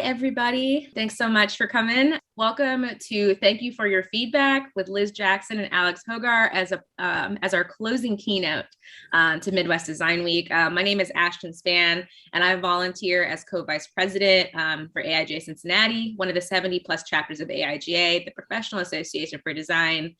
everybody. Thanks so much for coming. Welcome to Thank You for Your Feedback with Liz Jackson and Alex Haagaard as our closing keynote to Midwest Design Week. My name is Ashton Spann, and I volunteer as co-vice president for AIGA Cincinnati, one of the 70 plus chapters of AIGA, the Professional Association for Design.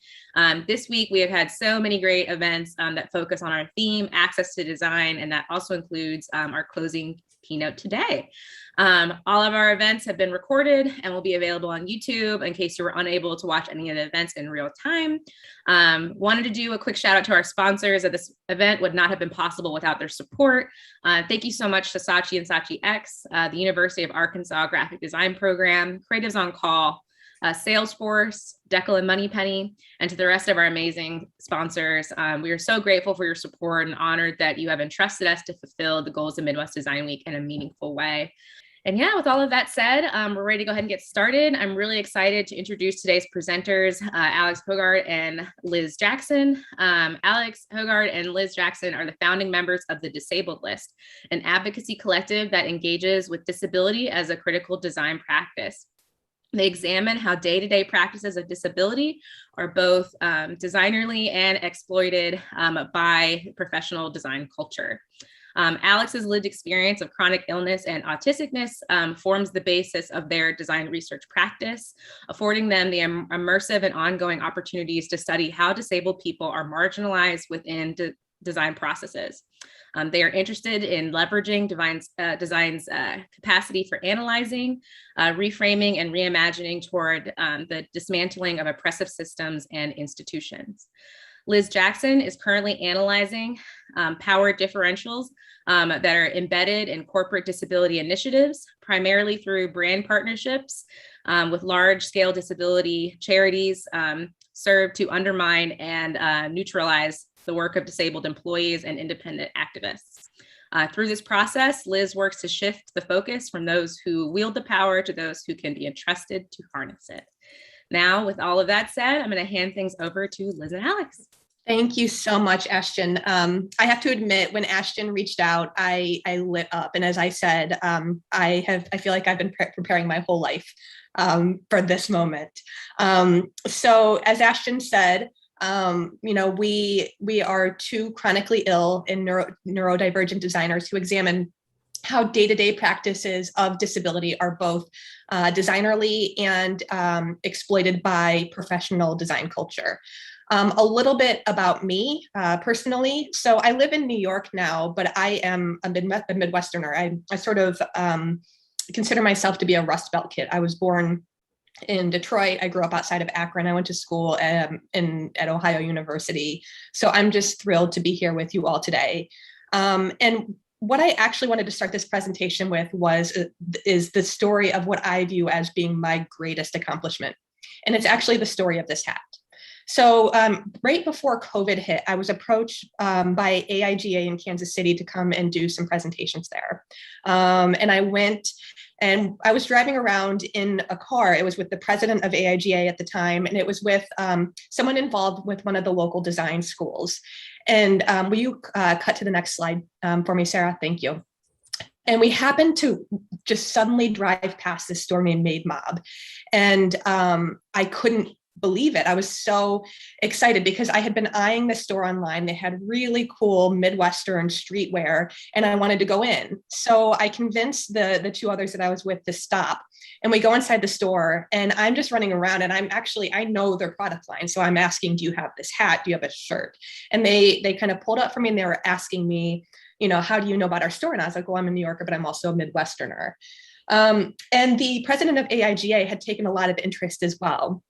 This week, we have had so many great events that focus on our theme, access to design, and that also includes our closing keynote today. All of our events have been recorded and will be available on YouTube in case you were unable to watch any of the events in real time. Wanted to do a quick shout out to our sponsors. That this event would not have been possible without their support. Thank you so much to Saatchi and Saatchi X, the University of Arkansas Graphic Design Program, Creatives on Call, Salesforce, Deckel and Moneypenny, and to the rest of our amazing sponsors. We are so grateful for your support and honored that you have entrusted us to fulfill the goals of Midwest Design Week in a meaningful way. And yeah, with all of that said, we're ready to go ahead and get started. I'm really excited to introduce today's presenters, Alex Haagaard and Liz Jackson. Alex Haagaard and Liz Jackson are the founding members of the Disabled List, an advocacy collective that engages with disability as a critical design practice. They examine how day-to-day practices of disability are both designerly and exploited by professional design culture. Alex's lived experience of chronic illness and autisticness forms the basis of their design research practice, affording them the immersive and ongoing opportunities to study how disabled people are marginalized within design processes. They are interested in leveraging design's capacity for analyzing, reframing, and reimagining toward the dismantling of oppressive systems and institutions. Liz Jackson is currently analyzing power differentials that are embedded in corporate disability initiatives, primarily through brand partnerships with large-scale disability charities served to undermine and neutralize the work of disabled employees and independent activists. Through this process, Liz works to shift the focus from those who wield the power to those who can be entrusted to harness it. Now, with all of that said, I'm going to hand things over to Liz and Alex. Thank you so much, Ashton. I have to admit, when Ashton reached out, I lit up. And as I said, I feel like I've been preparing my whole life for this moment. So as Ashton said, we are two chronically ill and neurodivergent designers who examine how day-to-day practices of disability are both designerly and exploited by professional design culture. A little bit about me personally. So I live in New York now, but I am a Midwesterner. I sort of consider myself to be a Rust Belt kid. I was born in Detroit. I grew up outside of Akron. I went to school at Ohio University. So I'm just thrilled to be here with you all today. And what I actually wanted to start this presentation with is the story of what I view as being my greatest accomplishment. And it's actually the story of this hat. So right before COVID hit, I was approached by AIGA in Kansas City to come and do some presentations there. And I went and I was driving around in a car. It was with the president of AIGA at the time, and it was with someone involved with one of the local design schools. And will you cut to the next slide for me, Sarah? Thank you. And we happened to just suddenly drive past this store named Made Mob. And I couldn't believe it. I was so excited because I had been eyeing the store online. They had really cool Midwestern streetwear and I wanted to go in. So I convinced the two others that I was with to stop, and we go inside the store and I'm just running around and I know their product line. So I'm asking, do you have this hat? Do you have a shirt? And they kind of pulled up for me and they were asking me, how do you know about our store? And I was like, well, I'm a New Yorker, but I'm also a Midwesterner. And the president of AIGA had taken a lot of interest as well.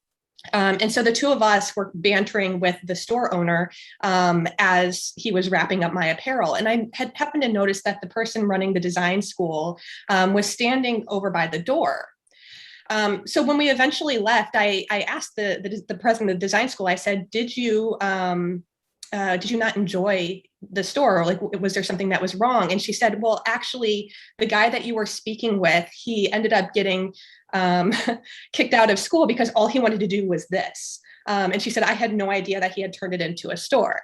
And so the two of us were bantering with the store owner as he was wrapping up my apparel. And I had happened to notice that the person running the design school was standing over by the door. So when we eventually left, I asked the president of the design school, I said, did you not enjoy the store? Or like, was there something that was wrong? And she said, well, actually, the guy that you were speaking with, he ended up getting kicked out of school because all he wanted to do was this. And she said, I had no idea that he had turned it into a store.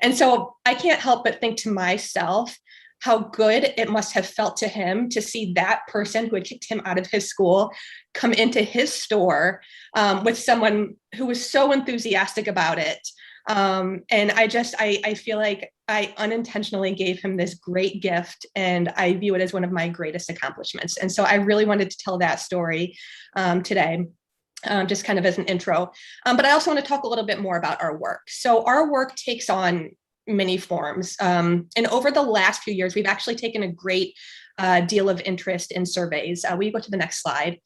And so I can't help but think to myself, how good it must have felt to him to see that person who had kicked him out of his school come into his store with someone who was so enthusiastic about it. And I feel like I unintentionally gave him this great gift, and I view it as one of my greatest accomplishments. And so I really wanted to tell that story today. Just kind of as an intro. But I also want to talk a little bit more about our work. So our work takes on many forms. And over the last few years, we've actually taken a great deal of interest in surveys. Will you go to the next slide?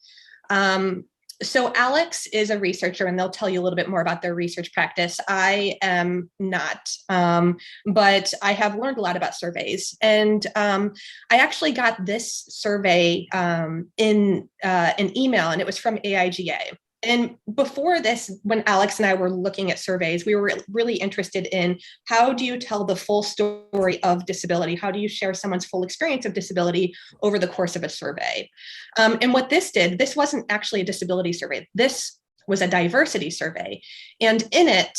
So Alex is a researcher, and they'll tell you a little bit more about their research practice. I am not, but I have learned a lot about surveys. And I actually got this survey in an email, and it was from AIGA. And before this, when Alex and I were looking at surveys, we were really interested in how do you tell the full story of disability? How do you share someone's full experience of disability over the course of a survey? And what this did, this wasn't actually a disability survey. This was a diversity survey. And in it,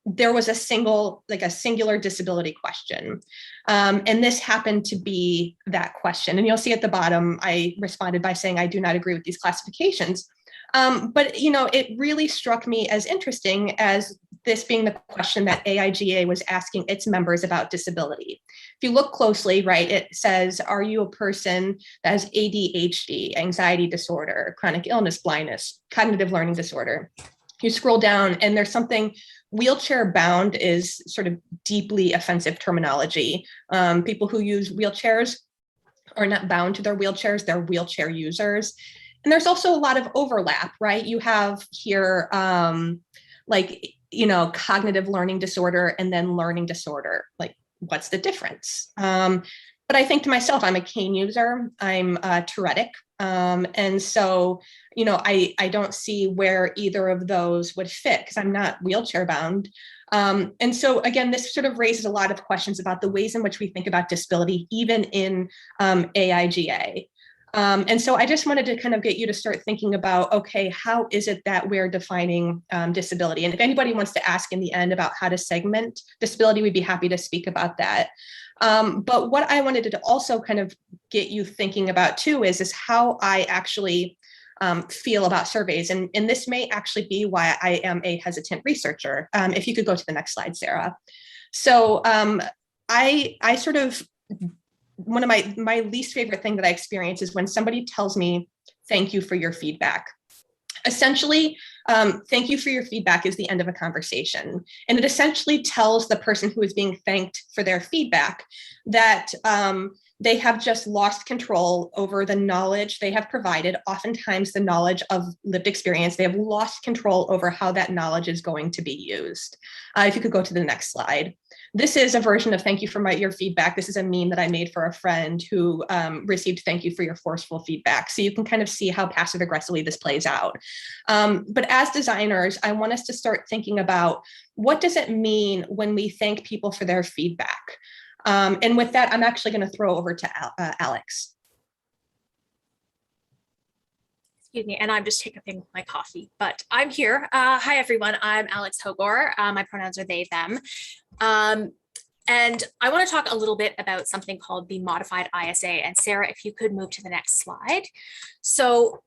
there was a singular disability question. And this happened to be that question. And you'll see at the bottom, I responded by saying, I do not agree with these classifications. But, it really struck me as interesting as this being the question that AIGA was asking its members about disability. If you look closely, right, it says, are you a person that has ADHD, anxiety disorder, chronic illness, blindness, cognitive learning disorder? You scroll down and there's something, wheelchair bound is sort of deeply offensive terminology. People who use wheelchairs are not bound to their wheelchairs, they're wheelchair users. And there's also a lot of overlap, right? You have here, cognitive learning disorder and then learning disorder. Like, what's the difference? But I think to myself, I'm a cane user, I'm Tourettic. And so, I don't see where either of those would fit because I'm not wheelchair bound. And so again, this sort of raises a lot of questions about the ways in which we think about disability, even in AIGA. And so I just wanted to kind of get you to start thinking about, okay, how is it that we're defining disability? And if anybody wants to ask in the end about how to segment disability, we'd be happy to speak about that. But what I wanted to also kind of get you thinking about too is how I actually feel about surveys. And this may actually be why I am a hesitant researcher. If you could go to the next slide, Sarah. So I sort of, one of my least favorite thing that I experience is when somebody tells me, thank you for your feedback. Essentially, thank you for your feedback is the end of a conversation. And it essentially tells the person who is being thanked for their feedback that they have just lost control over the knowledge they have provided, oftentimes the knowledge of lived experience. They have lost control over how that knowledge is going to be used. If you could go to the next slide. This is a version of thank you for your feedback. This is a meme that I made for a friend who received thank you for your forceful feedback. So you can kind of see how passive aggressively this plays out. But as designers, I want us to start thinking about what does it mean when we thank people for their feedback? And with that, I'm actually going to throw over to Alex. Excuse me, and I'm just hiccuping my coffee, but I'm here. Hi, everyone. I'm Alex Haagaard. My pronouns are they, them. And I want to talk a little bit about something called the modified ISA. And Sarah, if you could move to the next slide. So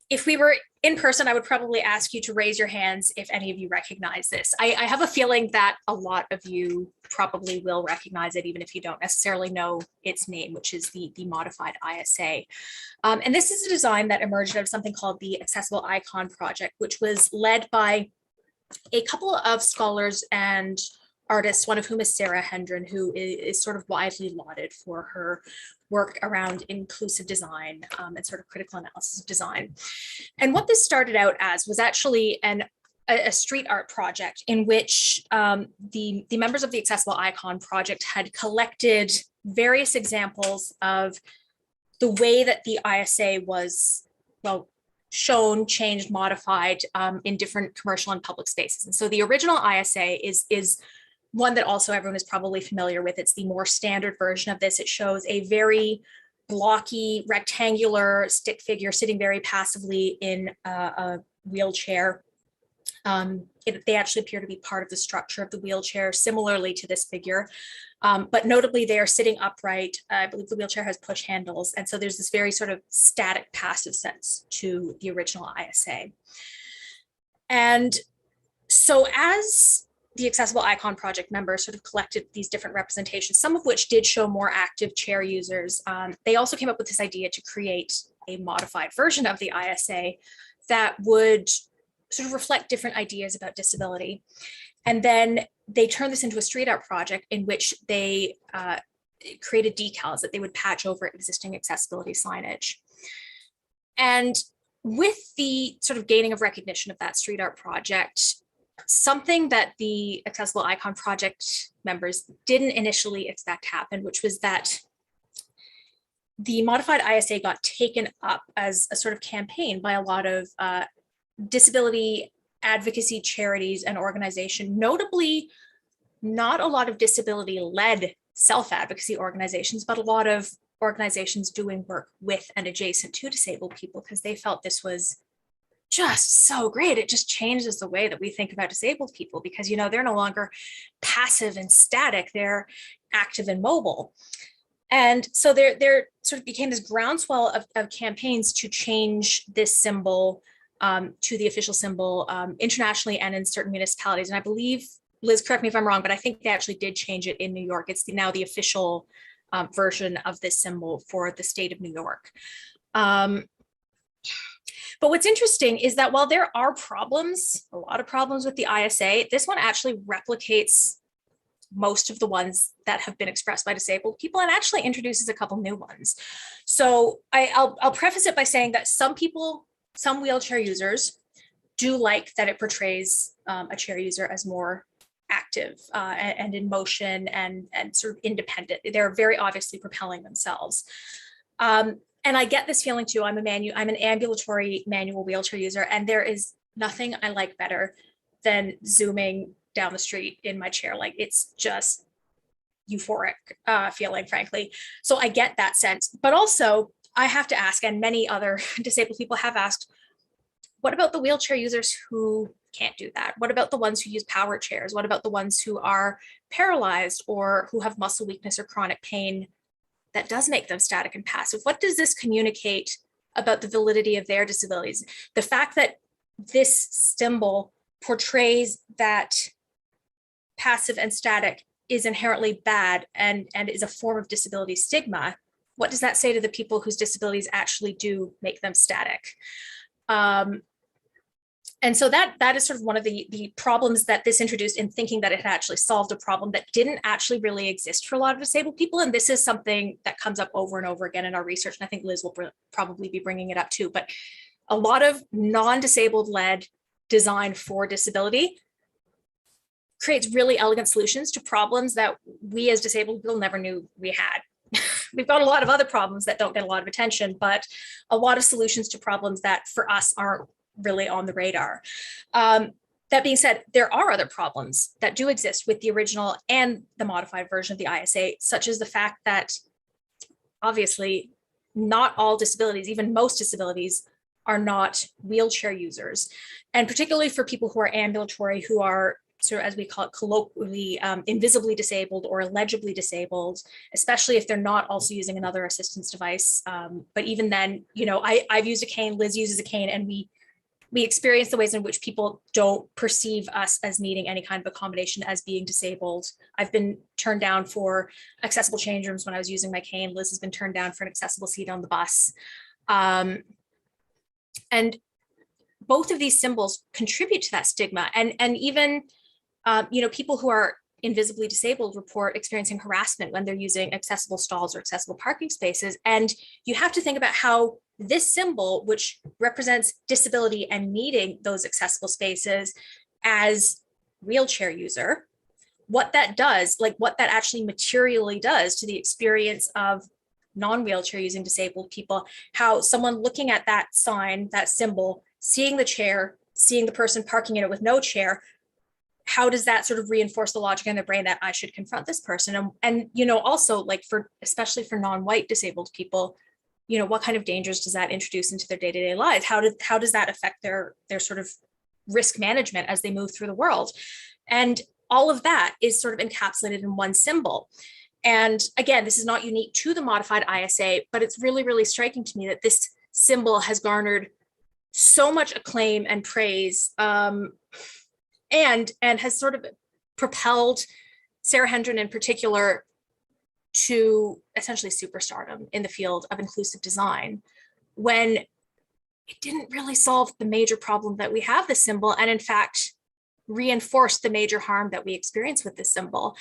if we were in person, I would probably ask you to raise your hands if any of you recognize this. I have a feeling that a lot of you probably will recognize it, even if you don't necessarily know its name, which is the modified ISA. And this is a design that emerged out of something called the Accessible Icon Project, which was led by a couple of scholars and artists, one of whom is Sarah Hendren, who is sort of widely lauded for her work around inclusive design and sort of critical analysis of design. And what this started out as was actually a street art project in which the members of the Accessible Icon Project had collected various examples of the way that the ISA was, well, shown, changed, modified in different commercial and public spaces. And so the original ISA is one that also everyone is probably familiar with. It's the more standard version of this. It shows a very blocky, rectangular stick figure sitting very passively in a wheelchair. They actually appear to be part of the structure of the wheelchair, similarly to this figure. But notably, they are sitting upright. I believe the wheelchair has push handles. And so there's this very sort of static passive sense to the original ISA. And so as the Accessible Icon Project members sort of collected these different representations, some of which did show more active chair users, they also came up with this idea to create a modified version of the ISA that would sort of reflect different ideas about disability. And then they turned this into a street art project in which they created decals that they would patch over existing accessibility signage. And with the sort of gaining of recognition of that street art project, something that the Accessible Icon Project members didn't initially expect happen, which was that the modified ISA got taken up as a sort of campaign by a lot of disability advocacy charities and organizations, notably not a lot of disability-led self-advocacy organizations, but a lot of organizations doing work with and adjacent to disabled people, because they felt this was just so great. It just changes the way that we think about disabled people, because, you know, they're no longer passive and static, they're active and mobile. And so there sort of became this groundswell of campaigns to change this symbol to the official symbol internationally and in certain municipalities. And I believe, Liz, correct me if I'm wrong, but I think they actually did change it in New York. It's now the official version of this symbol for the state of New York. But what's interesting is that while there are problems, a lot of problems with the ISA, this one actually replicates most of the ones that have been expressed by disabled people and actually introduces a couple new ones. So I'll preface it by saying that some people, some wheelchair users do like that it portrays a chair user as more active and in motion and sort of independent. They're very obviously propelling themselves. And I get this feeling too. I'm an ambulatory manual wheelchair user, and there is nothing I like better than zooming down the street in my chair. Like, it's just euphoric feeling, frankly. So I get that sense, but also I have to ask, and many other disabled people have asked, what about the wheelchair users who can't do that? What about the ones who use power chairs? What about the ones who are paralyzed or who have muscle weakness or chronic pain that does make them static and passive? What does this communicate about the validity of their disabilities? The fact that this symbol portrays that passive and static is inherently bad and is a form of disability stigma, what does that say to the people whose disabilities actually do make them static? And so that is sort of one of the problems that this introduced, in thinking that it had actually solved a problem that didn't actually really exist for a lot of disabled people. And this is something that comes up over and over again in our research. And I think Liz will probably be bringing it up too. But a lot of non-disabled led design for disability creates really elegant solutions to problems that we as disabled people never knew we had. We've got a lot of other problems that don't get a lot of attention, but a lot of solutions to problems that for us aren't really on the radar. That being said, there are other problems that do exist with the original and the modified version of the ISA, such as the fact that obviously not all disabilities, even most disabilities, are not wheelchair users. And particularly for people who are ambulatory, who are sort of, as we call it colloquially, invisibly disabled or illegibly disabled, especially if they're not also using another assistance device. But even then, you know, I've used a cane, Liz uses a cane, and we experience the ways in which people don't perceive us as needing any kind of accommodation as being disabled. I've been turned down for accessible change rooms when I was using my cane. Liz has been turned down for an accessible seat on the bus. And both of these symbols contribute to that stigma. And even, you know, people who are invisibly disabled report experiencing harassment when they're using accessible stalls or accessible parking spaces. And you have to think about how this symbol, which represents disability and needing those accessible spaces as wheelchair user, what that does, like what that actually materially does to the experience of non-wheelchair using disabled people, how someone looking at that sign, that symbol, seeing the chair, seeing the person parking in it with no chair, how does that sort of reinforce the logic in their brain that I should confront this person? And you know, also, like, especially for non-white disabled people, you know, what kind of dangers does that introduce into their day-to-day lives? How does that affect their sort of risk management as they move through the world. And all of that is sort of encapsulated in one symbol. And again, this is not unique to the modified ISA, but it's really, really striking to me that this symbol has garnered so much acclaim and praise, and has sort of propelled Sarah Hendren in particular to essentially superstardom in the field of inclusive design, when it didn't really solve the major problem that we have this symbol, and in fact reinforced the major harm that we experience with this symbol.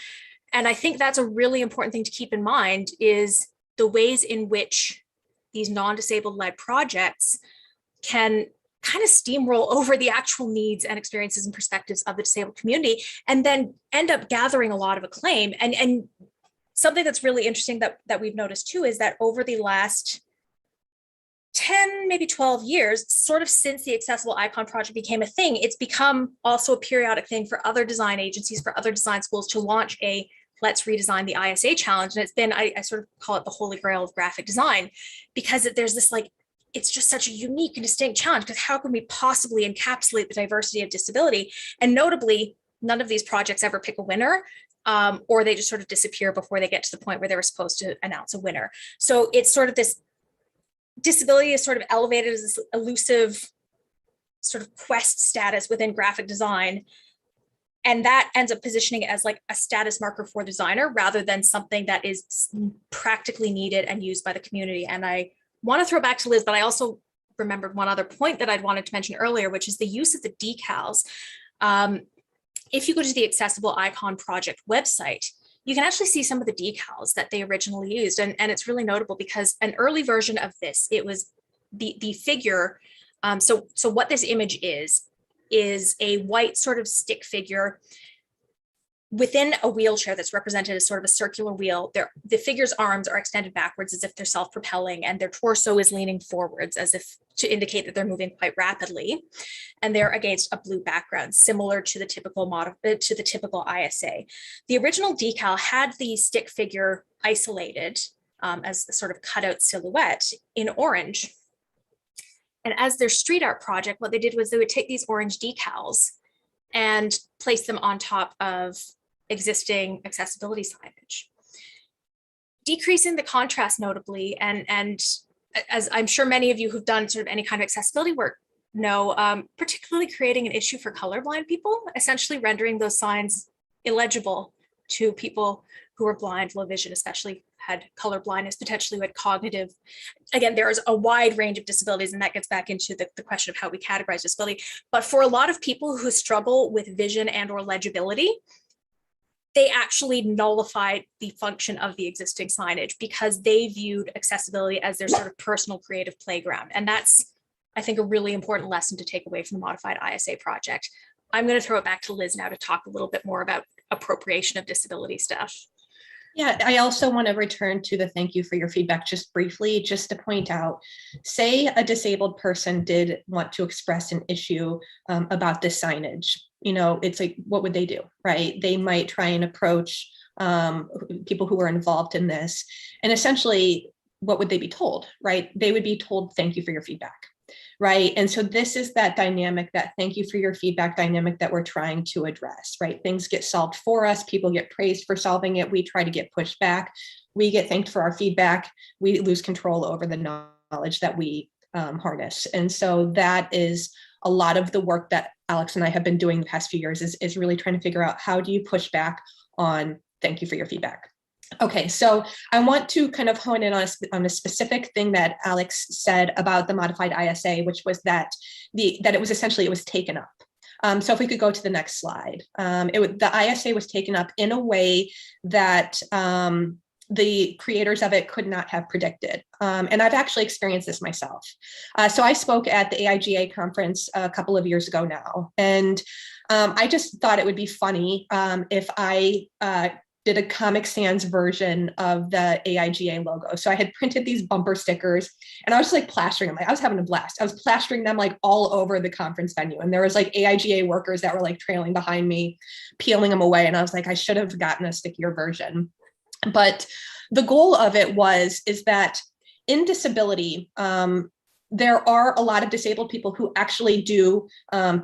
And I think that's a really important thing to keep in mind, is the ways in which these non-disabled led projects can kind of steamroll over the actual needs and experiences and perspectives of the disabled community, and then end up gathering a lot of acclaim. And something that's really interesting that we've noticed too, is that over the last 10, maybe 12 years, sort of since the Accessible Icon Project became a thing, it's become also a periodic thing for other design agencies, for other design schools to launch a Let's Redesign the ISA challenge. And it's been, I sort of call it the holy grail of graphic design, because there's this like, it's just such a unique and distinct challenge, because how can we possibly encapsulate the diversity of disability? And notably, none of these projects ever pick a winner, or they just sort of disappear before they get to the point where they were supposed to announce a winner. So it's sort of this, disability is sort of elevated as this elusive sort of quest status within graphic design. And that ends up positioning it as like a status marker for the designer, rather than something that is practically needed and used by the community. And I want to throw back to Liz, but I also remembered one other point that I'd wanted to mention earlier, which is the use of the decals. If you go to the Accessible Icon Project website, you can actually see some of the decals that they originally used. And it's really notable, because an early version of this, it was the figure. So what this image is a white sort of stick figure within a wheelchair that's represented as sort of a circular wheel. The figure's arms are extended backwards as if they're self-propelling, and their torso is leaning forwards as if to indicate that they're moving quite rapidly. And they're against a blue background, similar to the typical ISA. The original decal had the stick figure isolated as a sort of cutout silhouette in orange. And as their street art project, what they did was they would take these orange decals and place them on top of existing accessibility signage, decreasing the contrast notably. And as I'm sure many of you who've done sort of any kind of accessibility work know, particularly creating an issue for colorblind people, essentially rendering those signs illegible to people who are blind, low vision, especially had color blindness, potentially who had cognitive. Again, there's a wide range of disabilities, and that gets back into the question of how we categorize disability. But for a lot of people who struggle with vision and or legibility, they actually nullified the function of the existing signage, because they viewed accessibility as their sort of personal creative playground. And that's, I think, a really important lesson to take away from the Modified ISA project. I'm going to throw it back to Liz now to talk a little bit more about appropriation of disability stuff. Yeah, I also want to return to the thank you for your feedback just briefly, just to point out, say a disabled person did want to express an issue about the signage. You know, it's like, what would they do, right? They might try and approach people who are involved in this. And essentially, what would they be told, right? They would be told, thank you for your feedback, right? And so this is that dynamic, that thank you for your feedback dynamic that we're trying to address, right? Things get solved for us. People get praised for solving it. We try to get pushed back. We get thanked for our feedback. We lose control over the knowledge that we harness. And so that is a lot of the work that Alex and I have been doing the past few years, is really trying to figure out, how do you push back on thank you for your feedback? Okay, so I want to kind of hone in on a specific thing that Alex said about the modified ISA, which was that it was taken up. So if we could go to the next slide, the ISA was taken up in a way that the creators of it could not have predicted. And I've actually experienced this myself. So I spoke at the AIGA conference a couple of years ago now, and I just thought it would be funny if I did a Comic Sans version of the AIGA logo. So I had printed these bumper stickers, and I was just like plastering them. I was having a blast. I was plastering them like all over the conference venue. And there was like AIGA workers that were like trailing behind me, peeling them away. And I was like, I should have gotten a stickier version. But the goal of it is that in disability, there are a lot of disabled people who actually do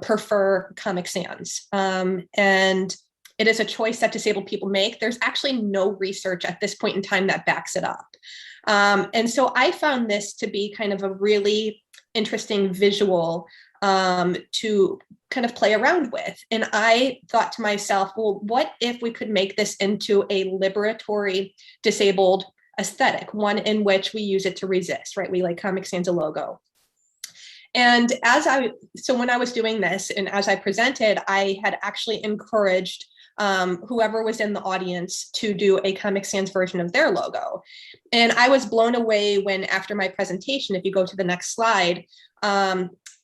prefer Comic Sans. And it is a choice that disabled people make. There's actually no research at this point in time that backs it up. And so I found this to be kind of a really interesting visual to kind of play around with. And I thought to myself, well, what if we could make this into a liberatory disabled aesthetic, one in which we use it to resist, right? We like Comic Sans a logo. And so when I was doing this and as I presented, I had actually encouraged whoever was in the audience to do a Comic Sans version of their logo. And I was blown away when after my presentation, if you go to the next slide,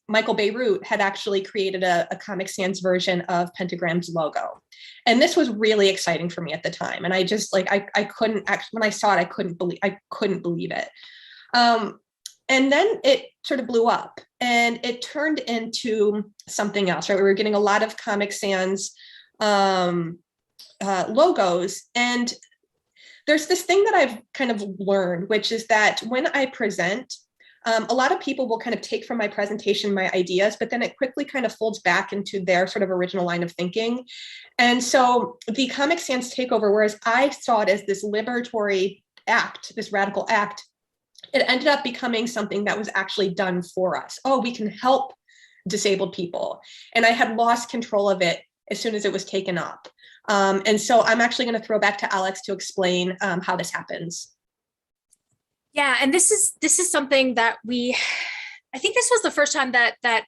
Michael Beirut had actually created a Comic Sans version of Pentagram's logo. And this was really exciting for me at the time. And I just like, I couldn't actually, when I saw it, I couldn't believe it. And then it sort of blew up and it turned into something else, right? We were getting a lot of Comic Sans logos. And there's this thing that I've kind of learned, which is that when I present, a lot of people will kind of take from my presentation my ideas, but then it quickly kind of folds back into their sort of original line of thinking. And so the Comic Sans takeover, whereas I saw it as this liberatory act, this radical act, it ended up becoming something that was actually done for us. Oh, we can help disabled people. And I had lost control of it as soon as it was taken up. And so I'm actually going to throw back to Alex to explain how this happens. Yeah, and this is something that I think this was the first time that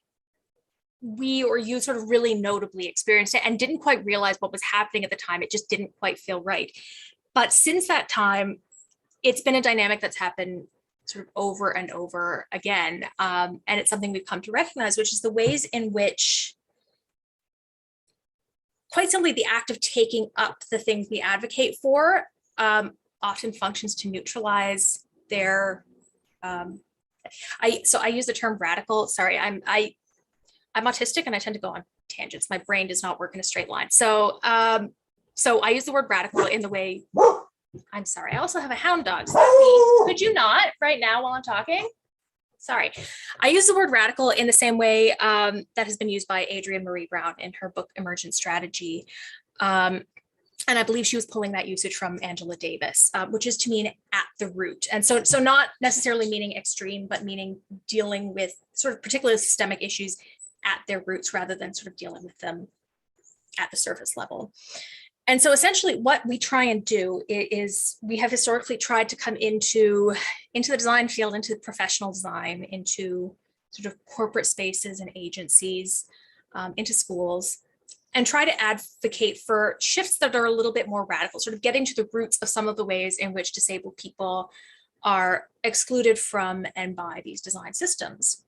we or you sort of really notably experienced it and didn't quite realize what was happening at the time. It just didn't quite feel right. But since that time, it's been a dynamic that's happened sort of over and over again. And it's something we've come to recognize, which is the ways in which, quite simply, the act of taking up the things we advocate for often functions to neutralize their I use the term radical. Sorry, I'm autistic and I tend to go on tangents. My brain does not work in a straight line. So I use the word radical in the way, I'm sorry, I also have a hound dog. So could you not right now while I'm talking? Sorry. I use the word radical in the same way that has been used by Adrienne Marie Brown in her book, Emergent Strategy. And I believe she was pulling that usage from Angela Davis, which is to mean at the root. And so not necessarily meaning extreme, but meaning dealing with sort of particularly systemic issues at their roots rather than sort of dealing with them at the surface level. And so essentially what we try and do is we have historically tried to come into the design field, into professional design, into sort of corporate spaces and agencies, into schools, and try to advocate for shifts that are a little bit more radical, sort of getting to the roots of some of the ways in which disabled people are excluded from and by these design systems.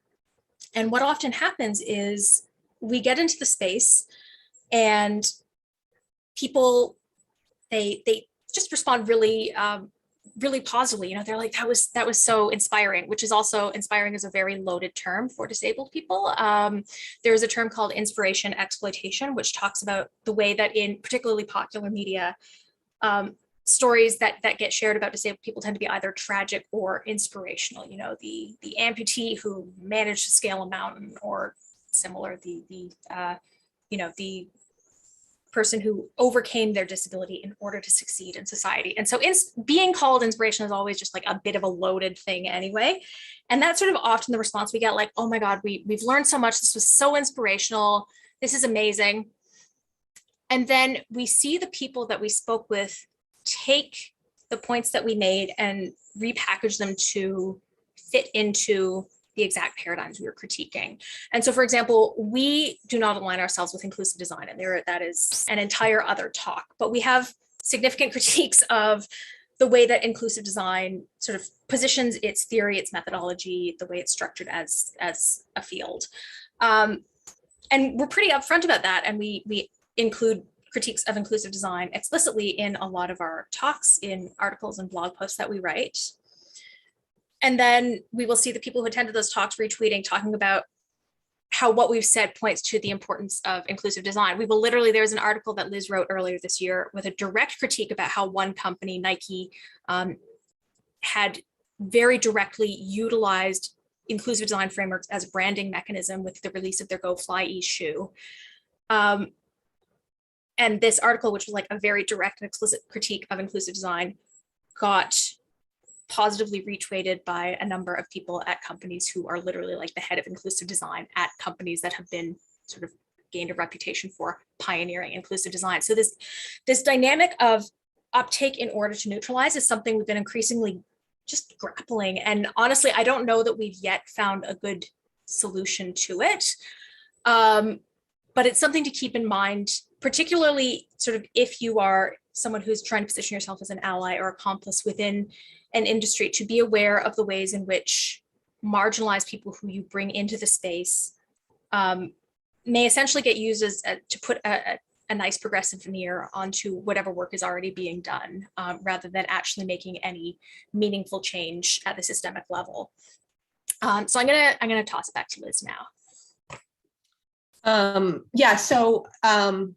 And what often happens is we get into the space and people, they just respond really, really positively. You know, they're like, that was so inspiring, which is also, inspiring is a very loaded term for disabled people. There's a term called inspiration exploitation, which talks about the way that in particularly popular media, stories that get shared about disabled people tend to be either tragic or inspirational. You know, the amputee who managed to scale a mountain, or similar, the person who overcame their disability in order to succeed in society. And so being called inspiration is always just like a bit of a loaded thing anyway. And that's sort of often the response we get, like, oh my God, we've learned so much. This was so inspirational. This is amazing. And then we see the people that we spoke with take the points that we made and repackage them to fit into the exact paradigms we were critiquing. And so, for example, we do not align ourselves with inclusive design, and that is an entire other talk, but we have significant critiques of the way that inclusive design sort of positions its theory, its methodology, the way it's structured as a field. And we're pretty upfront about that, and we include critiques of inclusive design explicitly in a lot of our talks, in articles and blog posts that we write. And then we will see the people who attended those talks retweeting, talking about how what we've said points to the importance of inclusive design. We will literally, there's an article that Liz wrote earlier this year with a direct critique about how one company, Nike, had very directly utilized inclusive design frameworks as a branding mechanism with the release of their Go Fly East shoe. And this article, which was like a very direct and explicit critique of inclusive design, got positively retweeted by a number of people at companies who are literally like the head of inclusive design at companies that have been sort of gained a reputation for pioneering inclusive design. So this dynamic of uptake in order to neutralize is something we've been increasingly just grappling. And honestly, I don't know that we've yet found a good solution to it. But it's something to keep in mind, particularly sort of if you are someone who's trying to position yourself as an ally or accomplice within an industry, to be aware of the ways in which marginalized people who you bring into the space may essentially get used as to put a nice progressive veneer onto whatever work is already being done, rather than actually making any meaningful change at the systemic level. So I'm gonna toss it back to Liz now. Yeah, so I'm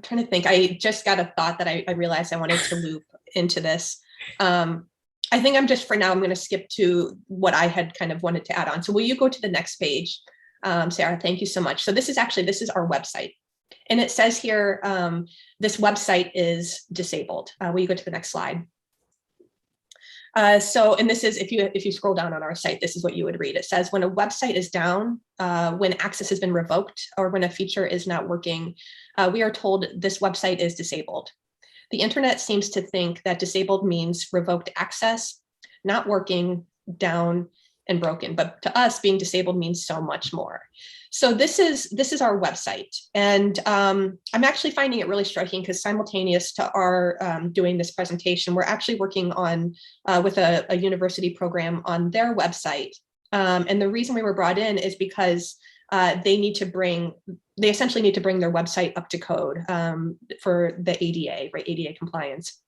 trying to think. I just got a thought that I realized I wanted to loop into this. I think I'm going to skip to what I had kind of wanted to add on. So will you go to the next page, Sarah? Thank you so much. So this is our website. And it says here, this website is disabled. Will you go to the next slide? And this is, if you scroll down on our site, this is what you would read. It says, when a website is down, when access has been revoked, or when a feature is not working, we are told this website is disabled. The internet seems to think that disabled means revoked access, not working, down, and broken. But to us, being disabled means so much more. So this is our website. And I'm actually finding it really striking because simultaneous to our doing this presentation, we're actually working on with a university program on their website. And the reason we were brought in is because they essentially need to bring their website up to code for the ADA, right? ADA compliance.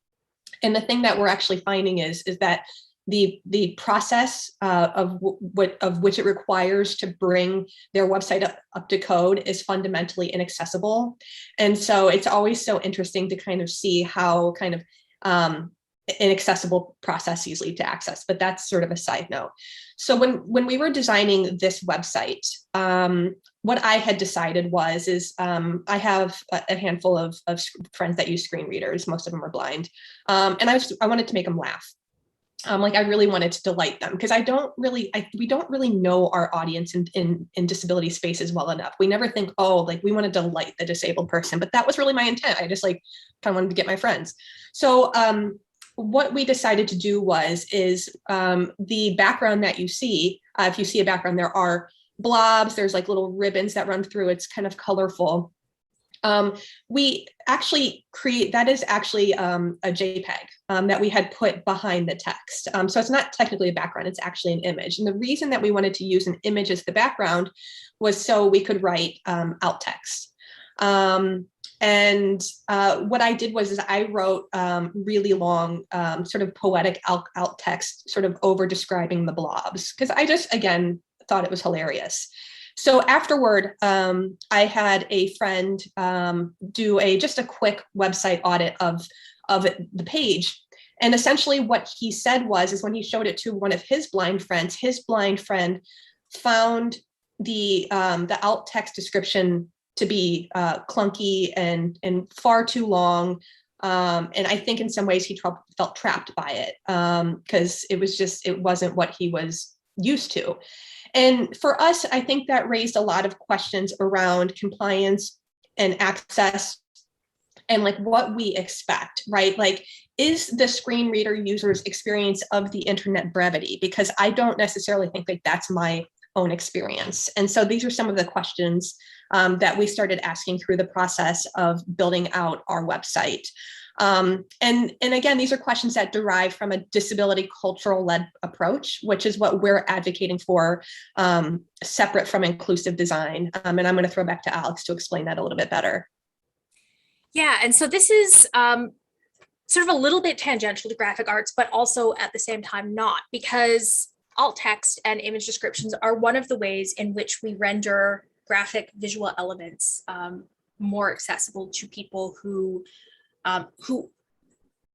And the thing that we're actually finding is that the process of which it requires to bring their website up to code is fundamentally inaccessible. And so it's always so interesting to kind of see how kind of inaccessible processes lead to access, but that's sort of a side note. So when we were designing this website, what I had decided is I have a handful of friends that use screen readers. Most of them are blind. And I wanted to make them laugh. I really wanted to delight them because we don't really know our audience in disability spaces well enough. We never think, we want to delight the disabled person, but that was really my intent. I just kind of wanted to get my friends. So what we decided to do is the background that you see, if you see a background, there are blobs, there's like little ribbons that run through, it's kind of colorful. We actually that is actually a JPEG that we had put behind the text. So it's not technically a background, it's actually an image. And the reason that we wanted to use an image as the background was so we could write alt text. And what I did was I wrote really long sort of poetic alt text sort of over describing the blobs because I just, again, thought it was hilarious. So afterward, I had a friend do just a quick website audit of the page. And essentially what he said is when he showed it to one of his blind friends found the alt text description to be clunky and far too long. And I think in some ways he felt trapped by it because it wasn't what he was used to. And for us, I think that raised a lot of questions around compliance and access and what we expect, right? Is the screen reader user's experience of the internet brevity? Because I don't necessarily think that's my own experience. And so these are some of the questions that we started asking through the process of building out our website. And again, these are questions that derive from a disability cultural led approach, which is what we're advocating for, separate from inclusive design. And I'm going to throw back to Alex to explain that a little bit better. Yeah, and so this is sort of a little bit tangential to graphic arts, but also at the same time not, because alt text and image descriptions are one of the ways in which we render graphic visual elements more accessible to people who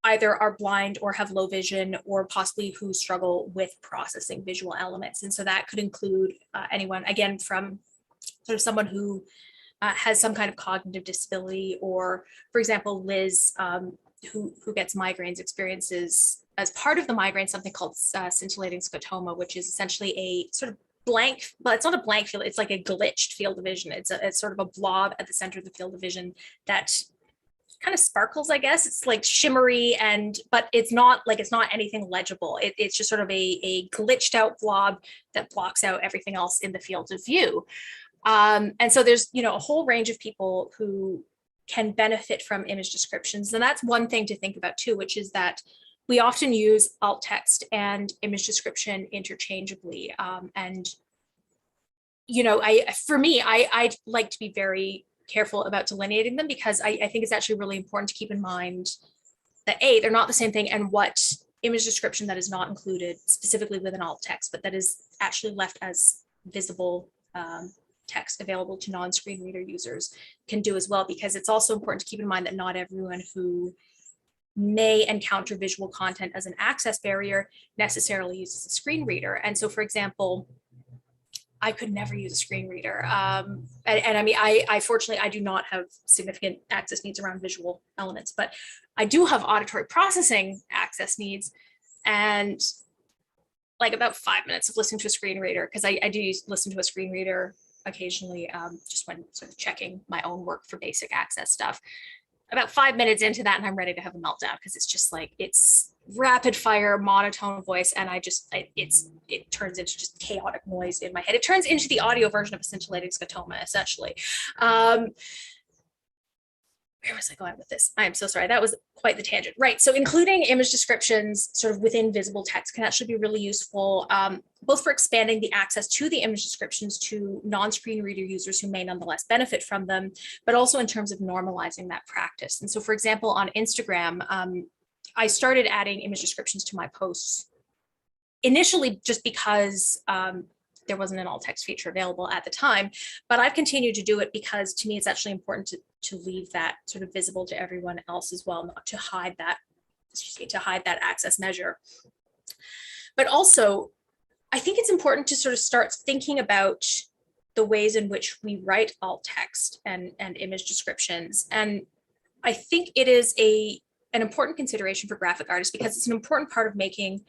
either are blind or have low vision, or possibly who struggle with processing visual elements. And so that could include anyone, again, from sort of someone who has some kind of cognitive disability, or for example, Liz, who gets migraines, experiences as part of the migraine something called scintillating scotoma, which is essentially a sort of blank, but it's not a blank field, it's like a glitched field of vision. It's sort of a blob at the center of the field of vision that kind of sparkles, I guess. It's like shimmery, but it's not anything legible. It's just sort of a glitched out blob that blocks out everything else in the field of view. And so there's, a whole range of people who can benefit from image descriptions. And that's one thing to think about too, which is that we often use alt text and image description interchangeably. For me, I like to be very careful about delineating them, because I think it's actually really important to keep in mind that they're not the same thing, and what image description that is not included specifically within alt text, but that is actually left as visible text available to non-screen reader users can do as well, because it's also important to keep in mind that not everyone who may encounter visual content as an access barrier necessarily uses a screen reader. And so, for example, I could never use a screen reader. And I mean, I fortunately, I do not have significant access needs around visual elements, but I do have auditory processing access needs. And like about 5 minutes of listening to a screen reader, because I do listen to a screen reader occasionally, just when sort of checking my own work for basic access stuff. About 5 minutes into that, and I'm ready to have a meltdown, because it's just like, it's rapid fire monotone voice, and it turns into just chaotic noise in my head. It turns into the audio version of a scintillating scotoma, essentially. Where was I going with this? I am so sorry. That was quite the tangent. Right. So including image descriptions sort of within visible text can actually be really useful, both for expanding the access to the image descriptions to non-screen reader users who may nonetheless benefit from them, but also in terms of normalizing that practice. And so, for example, on Instagram, I started adding image descriptions to my posts initially just because there wasn't an alt text feature available at the time, but I've continued to do it because to me, it's actually important to leave that sort of visible to everyone else as well, not to hide that, access measure. But also, I think it's important to sort of start thinking about the ways in which we write alt text and image descriptions. And I think it is an important consideration for graphic artists, because it's an important part of making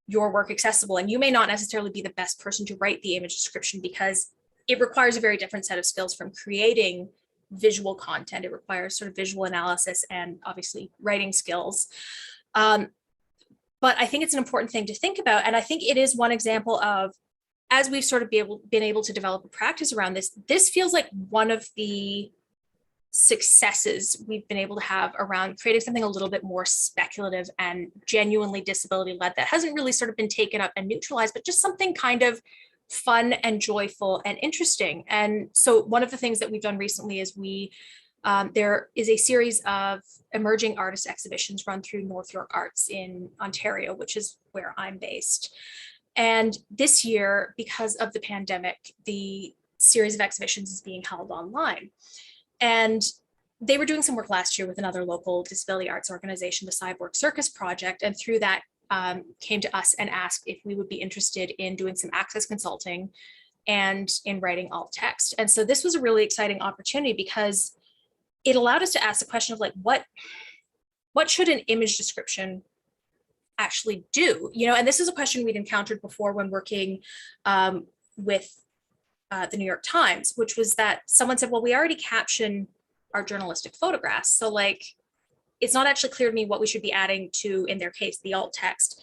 your work accessible. And you may not necessarily be the best person to write the image description, because it requires a very different set of skills from creating visual content. It requires sort of visual analysis and obviously writing skills. But I think it's an important thing to think about. And I think it is one example of, as we've sort of been able to develop a practice around this feels like one of the successes we've been able to have around creating something a little bit more speculative and genuinely disability led, that hasn't really sort of been taken up and neutralized, but just something kind of fun and joyful and interesting. And so one of the things that we've done recently is there is a series of emerging artist exhibitions run through North York Arts in Ontario, which is where I'm based. And this year, because of the pandemic, the series of exhibitions is being held online. And they were doing some work last year with another local disability arts organization, the Cyborg Circus Project. And through that, came to us and asked if we would be interested in doing some access consulting and in writing alt text. And so this was a really exciting opportunity, because it allowed us to ask the question of like, what should an image description actually do? And this is a question we'd encountered before when working with the New York Times, which was that someone said, well, we already caption our journalistic photographs. So like, it's not actually clear to me what we should be adding to, in their case, the alt text.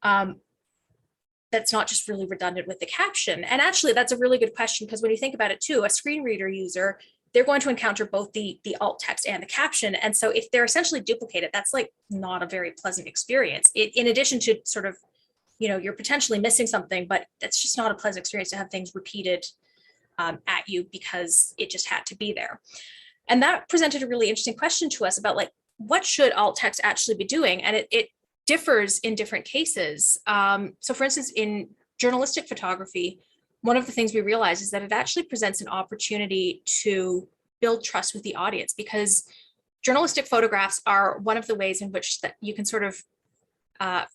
That's not just really redundant with the caption. And actually, that's a really good question, because when you think about it too, a screen reader user, they're going to encounter both the alt text and the caption. And so if they're essentially duplicated, that's like not a very pleasant experience. In addition to sort of, you're potentially missing something, but that's just not a pleasant experience to have things repeated at you because it just had to be there. And that presented a really interesting question to us about like, what should alt text actually be doing? And it differs in different cases. So for instance, in journalistic photography, one of the things we realize is that it actually presents an opportunity to build trust with the audience, because journalistic photographs are one of the ways in which that you can sort of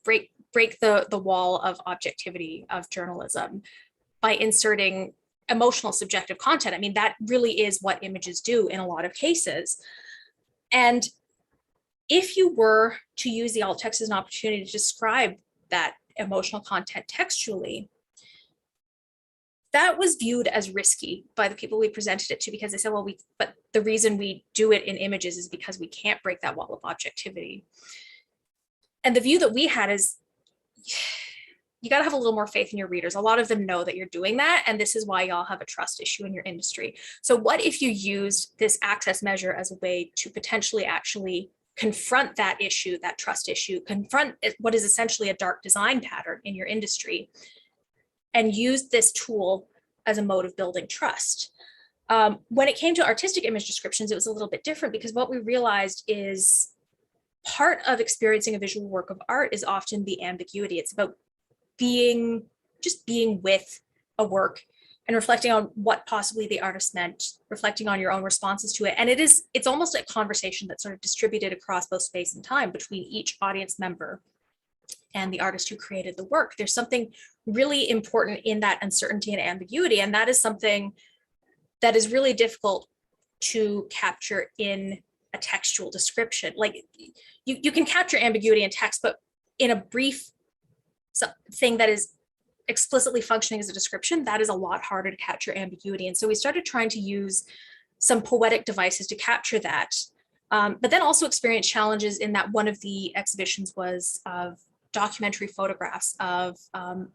break the wall of objectivity of journalism by inserting emotional subjective content. I mean, that really is what images do in a lot of cases. And if you were to use the alt text as an opportunity to describe that emotional content textually, that was viewed as risky by the people we presented it to, because they said, well, but the reason we do it in images is because we can't break that wall of objectivity. And the view that we had is, you got to have a little more faith in your readers. A lot of them know that you're doing that, and this is why y'all have a trust issue in your industry. So what if you used this access measure as a way to potentially actually confront that issue, that trust issue, confront what is essentially a dark design pattern in your industry, and use this tool as a mode of building trust? When it came to artistic image descriptions, it was a little bit different, because what we realized is part of experiencing a visual work of art is often the ambiguity. It's about being with a work and reflecting on what possibly the artist meant, reflecting on your own responses to it. And it's almost a conversation that's sort of distributed across both space and time between each audience member and the artist who created the work. There's something really important in that uncertainty and ambiguity, and that is something that is really difficult to capture in a textual description. Like, you can capture ambiguity in text, but in a brief thing that is explicitly functioning as a description, that is a lot harder to capture ambiguity. And so we started trying to use some poetic devices to capture that, but then also experienced challenges in that one of the exhibitions was of documentary photographs of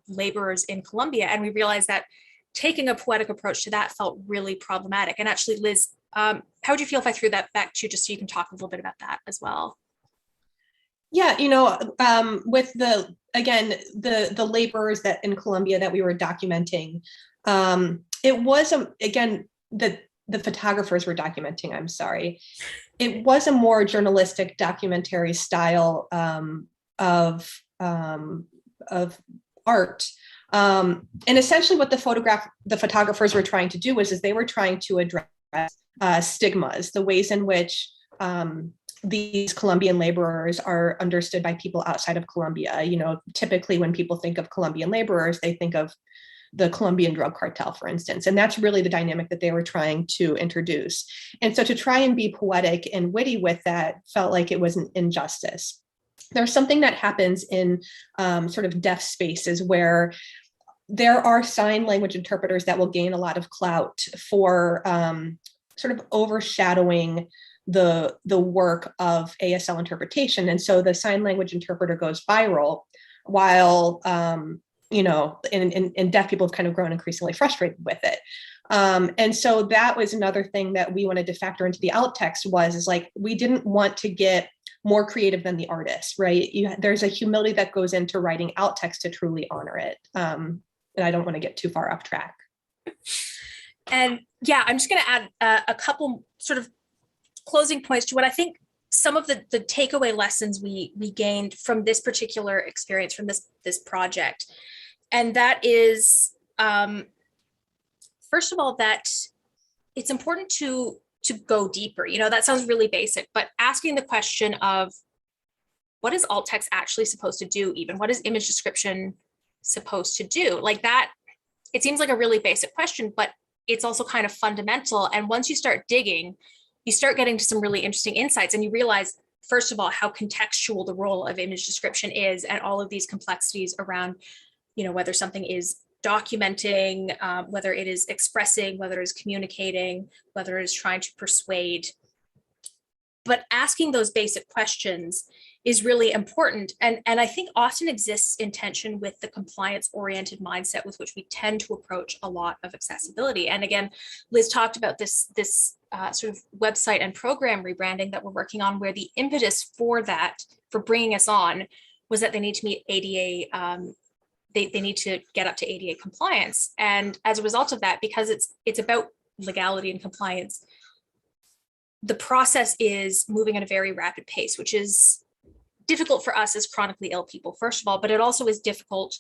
laborers in Colombia. And we realized that taking a poetic approach to that felt really problematic. And actually, Liz, how would you feel if I threw that back to you, just so you can talk a little bit about that as well? Yeah, with the laborers that in Colombia that we were documenting, it was the photographers were documenting, I'm sorry. It was a more journalistic documentary style of art. And essentially what the photographers were trying to do was they were trying to address stigmas, the ways in which these Colombian laborers are understood by people outside of Colombia. Typically when people think of Colombian laborers, they think of the Colombian drug cartel, for instance. And that's really the dynamic that they were trying to introduce. And so to try and be poetic and witty with that felt like it was an injustice. There's something that happens in sort of deaf spaces where there are sign language interpreters that will gain a lot of clout for sort of overshadowing the work of ASL interpretation. And so the sign language interpreter goes viral while, and deaf people have kind of grown increasingly frustrated with it. And so that was another thing that we wanted to factor into the alt text is like, we didn't want to get more creative than the artist, right? There's a humility that goes into writing alt text to truly honor it. And I don't want to get too far off track. And yeah, I'm just going to add a couple sort of closing points to what I think some of the takeaway lessons we gained from this particular experience, from this project. And that is, first of all, that it's important to go deeper. That sounds really basic, but asking the question of, what is alt text actually supposed to do? Even what is image description supposed to do? Like that, it seems like a really basic question, but it's also kind of fundamental. And once you start digging, you start getting to some really interesting insights, and you realize, first of all, how contextual the role of image description is, and all of these complexities around, whether something is documenting, whether it is expressing, whether it is communicating, whether it is trying to persuade. But asking those basic questions is really important, and I think often exists in tension with the compliance-oriented mindset with which we tend to approach a lot of accessibility. And again, Liz talked about this sort of website and program rebranding that we're working on, where the impetus for bringing us on, was that they need to meet ADA. They need to get up to ADA compliance, and as a result of that, because it's about legality and compliance, the process is moving at a very rapid pace, which is difficult for us as chronically ill people, first of all, but it also is difficult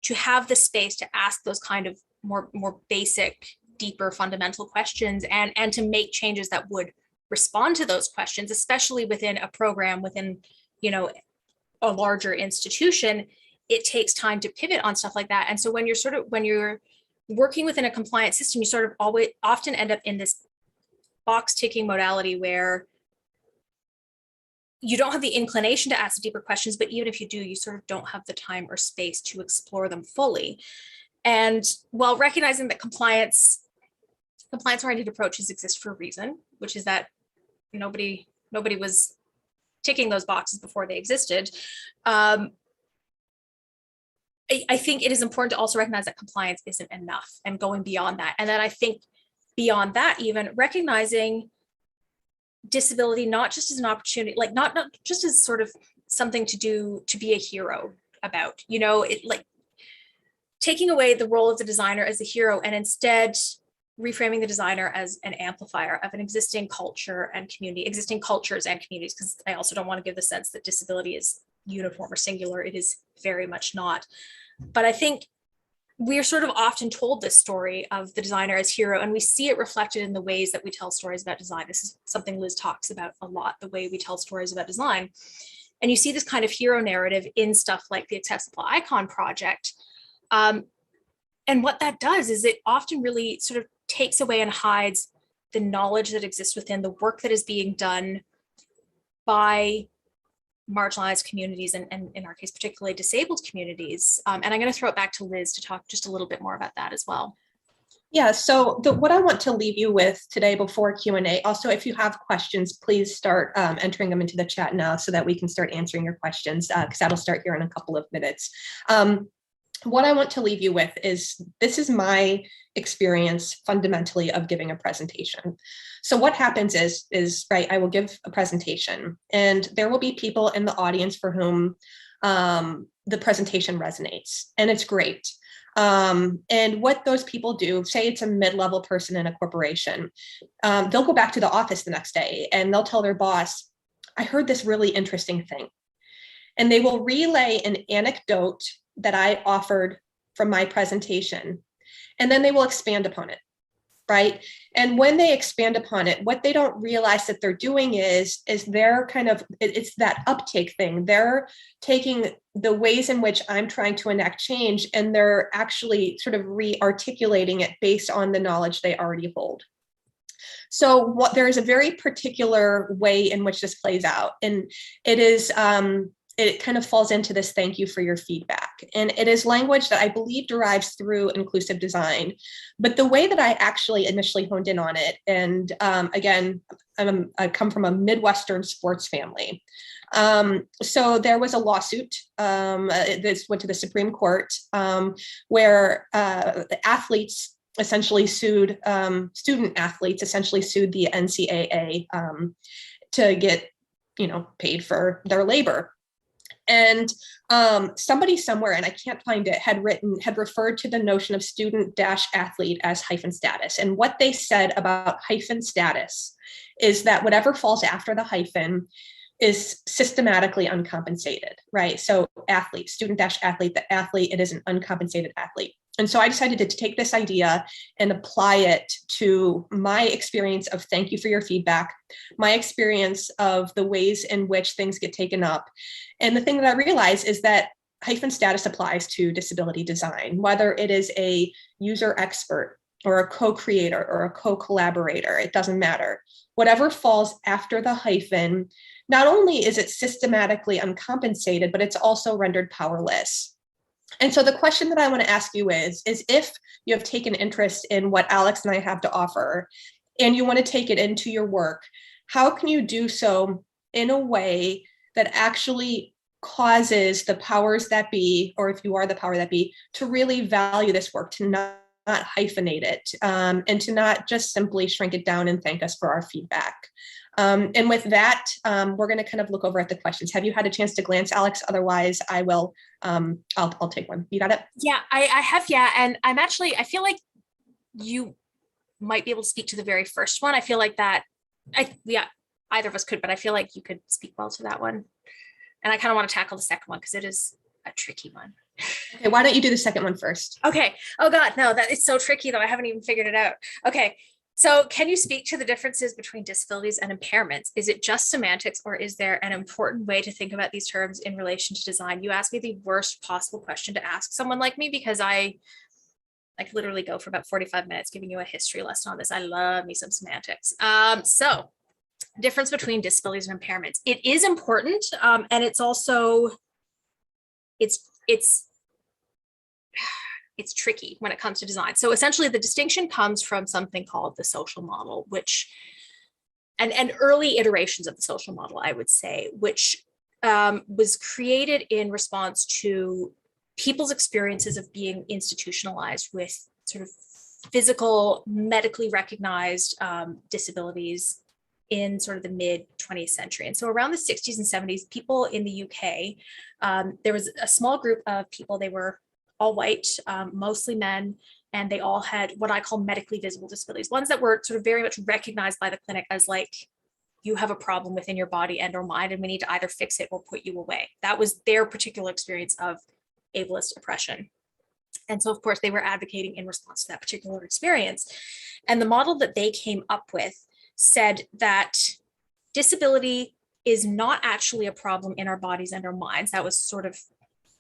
to have the space to ask those kind of more basic, deeper, fundamental questions, and to make changes that would respond to those questions, especially within a program, within, you know, a larger institution, it takes time to pivot on stuff like that. And so when you're working within a compliant system, you sort of often end up in this box ticking modality where you don't have the inclination to ask the deeper questions, but even if you do, you sort of don't have the time or space to explore them fully. And while recognizing that compliance-oriented approaches exist for a reason, which is that nobody was ticking those boxes before they existed, I think it is important to also recognize that compliance isn't enough and going beyond that. And then I think beyond that, even recognizing disability, not just as an opportunity, like not just as sort of something to be a hero about, you know, it like taking away the role of the designer as a hero and instead reframing the designer as an amplifier of an existing culture and community, existing cultures and communities, because I also don't want to give the sense that disability is uniform or singular. It is very much not. But I think we are sort of often told this story of the designer as hero, and we see it reflected in the ways that we tell stories about design. This is something Liz talks about a lot, the way we tell stories about design. And you see this kind of hero narrative in stuff like the Accessible Icon Project. And what that does is it often really sort of takes away and hides the knowledge that exists within the work that is being done by marginalized communities and in our case, particularly disabled communities. And I'm going to throw it back to Liz to talk just a little bit more about that as well. Yeah, so what I want to leave you with today before Q&A, also, if you have questions, please start entering them into the chat now so that we can start answering your questions, because that'll start here in a couple of minutes. What I want to leave you with is, this is my experience fundamentally of giving a presentation. So what happens is right, I will give a presentation and there will be people in the audience for whom the presentation resonates, and it's great. And what those people do, say it's a mid-level person in a corporation, they'll go back to the office the next day and they'll tell their boss, I heard this really interesting thing. And they will relay an anecdote that I offered from my presentation, and then they will expand upon it, right? And when they expand upon it, what they don't realize that they're doing is they're kind of, it's that uptake thing. They're taking the ways in which I'm trying to enact change, and they're actually sort of re-articulating it based on the knowledge they already hold. So there is a very particular way in which this plays out, and it is, it kind of falls into this thank you for your feedback. And it is language that I believe derives through inclusive design. But the way that I actually initially honed in on it, and again, I come from a Midwestern sports family. So there was a lawsuit, this went to the Supreme Court, where the athletes essentially sued, student athletes essentially sued the NCAA to get, paid for their labor. And somebody somewhere, and I can't find it, had referred to the notion of student-athlete as hyphen-status. And what they said about hyphen-status is that whatever falls after the hyphen is systematically uncompensated, right? So athlete, student-athlete, the athlete, it is an uncompensated athlete. And so I decided to take this idea and apply it to my experience of thank you for your feedback, my experience of the ways in which things get taken up. And the thing that I realized is that hyphen-status applies to disability design, whether it is a user expert or a co-creator or a co-collaborator, it doesn't matter. Whatever falls after the hyphen, not only is it systematically uncompensated, but it's also rendered powerless. And so the question that I want to ask you is if you have taken interest in what Alex and I have to offer, and you want to take it into your work, how can you do so in a way that actually causes the powers that be, or if you are the power that be, to really value this work, to not hyphenate it, and to not just simply shrink it down and thank us for our feedback. And with that, we're going to kind of look over at the questions. Have you had a chance to glance, Alex? Otherwise, I will. I'll take one. You got it? Yeah, I have. Yeah, and I feel like you might be able to speak to the very first one. I feel like that. Either of us could, but I feel like you could speak well to that one. And I kind of want to tackle the second one because it is a tricky one. Okay, why don't you do the second one first? Okay. Oh God, no, that is so tricky though. I haven't even figured it out. Okay. So can you speak to the differences between disabilities and impairments? Is it just semantics, or is there an important way to think about these terms in relation to design? You asked me the worst possible question to ask someone like me, because I could literally go for about 45 minutes giving you a history lesson on this. I love me some semantics. So difference between disabilities and impairments. It is important, and it's also, it's tricky when it comes to design. So essentially the distinction comes from something called the social model, which, and early iterations of the social model, I would say, which was created in response to people's experiences of being institutionalized with sort of physical, medically recognized disabilities in sort of the mid 20th century. And so around the 60s and 70s, people in the UK, there was a small group of people, they were all white, mostly men, and they all had what I call medically visible disabilities, ones that were sort of very much recognized by the clinic as like, you have a problem within your body and or mind, and we need to either fix it or put you away. That was their particular experience of ableist oppression. And so of course they were advocating in response to that particular experience. And the model that they came up with said that disability is not actually a problem in our bodies and our minds. That was sort of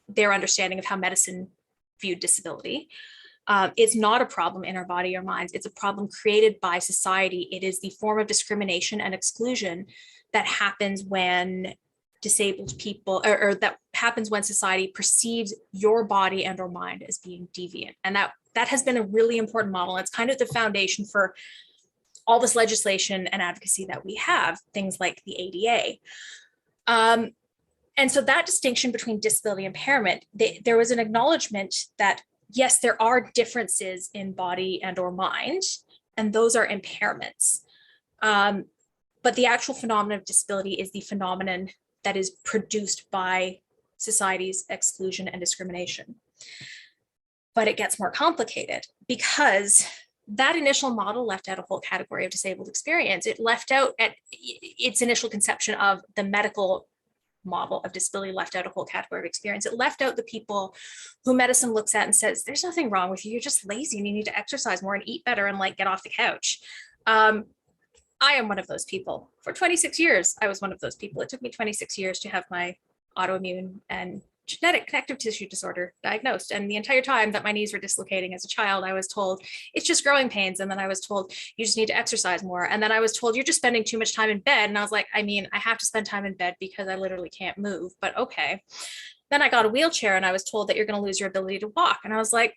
their understanding of how medicine viewed disability. It's not a problem in our body or minds. It's a problem created by society. It is the form of discrimination and exclusion that happens when disabled people, or that happens when society perceives your body and or mind as being deviant. And that has been a really important model. It's kind of the foundation for all this legislation and advocacy that we have, things like the ADA. And so that distinction between disability and impairment, there was an acknowledgement that, yes, there are differences in body and or mind, and those are impairments. But the actual phenomenon of disability is the phenomenon that is produced by society's exclusion and discrimination. But it gets more complicated, because that initial model left out a whole category of disabled experience. It left out, at its initial conception of the medical model of disability, left out a whole category of experience. It left out the people who medicine looks at and says, there's nothing wrong with you, you're just lazy and you need to exercise more and eat better and like get off the couch. I am one of those people. For 26 years, I was one of those people. It took me 26 years to have my autoimmune and genetic connective tissue disorder diagnosed. And the entire time that my knees were dislocating as a child, I was told it's just growing pains. And then I was told you just need to exercise more. And then I was told you're just spending too much time in bed. And I was like, I mean, I have to spend time in bed because I literally can't move, but okay. Then I got a wheelchair and I was told that you're going to lose your ability to walk. And I was like,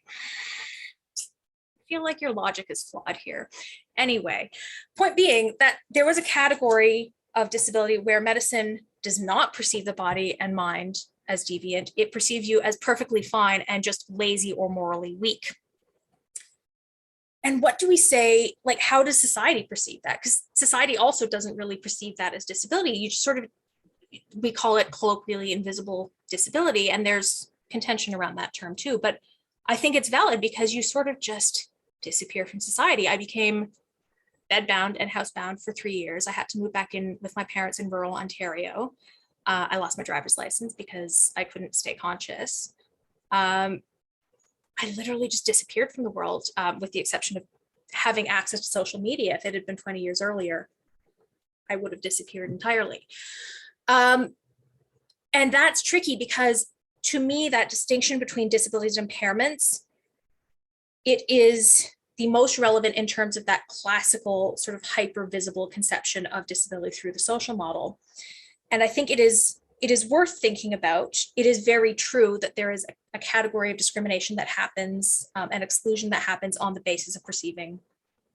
I feel like your logic is flawed here. Anyway, point being that there was a category of disability where medicine does not perceive the body and mind as deviant. It perceives you as perfectly fine and just lazy or morally weak. And what do we say, like, how does society perceive that? Because society also doesn't really perceive that as disability. You just sort of, we call it colloquially invisible disability, and there's contention around that term too. But I think it's valid because you sort of just disappear from society. I became bedbound and housebound for 3 years. I had to move back in with my parents in rural Ontario. I lost my driver's license because I couldn't stay conscious. I literally just disappeared from the world, with the exception of having access to social media. If it had been 20 years earlier, I would have disappeared entirely. And that's tricky because to me, that distinction between disabilities and impairments, it is the most relevant in terms of that classical sort of hyper-visible conception of disability through the social model. And I think it is worth thinking about. It is very true that there is a category of discrimination that happens, and exclusion that happens on the basis of perceiving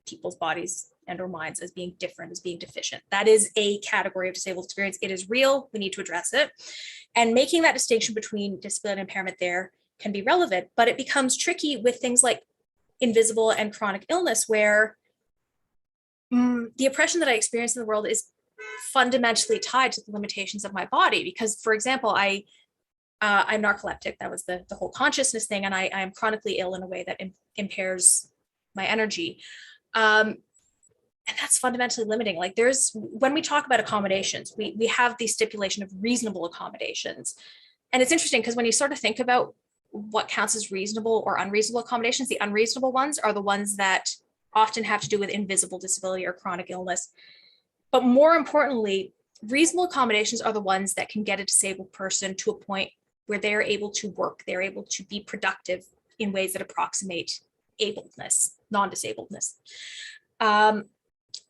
people's bodies and or minds as being different, as being deficient. That is a category of disabled experience. It is real. We need to address it. And making that distinction between disability and impairment there can be relevant, but it becomes tricky with things like invisible and chronic illness, where the oppression that I experience in the world is fundamentally tied to the limitations of my body. Because, for example, I'm narcoleptic. That was the whole consciousness thing. And I am chronically ill in a way that impairs my energy. And that's fundamentally limiting. Like, when we talk about accommodations, we have the stipulation of reasonable accommodations. And it's interesting because when you sort of think about what counts as reasonable or unreasonable accommodations, the unreasonable ones are the ones that often have to do with invisible disability or chronic illness. But more importantly, reasonable accommodations are the ones that can get a disabled person to a point where they're able to work, they're able to be productive in ways that approximate abledness, non-disabledness.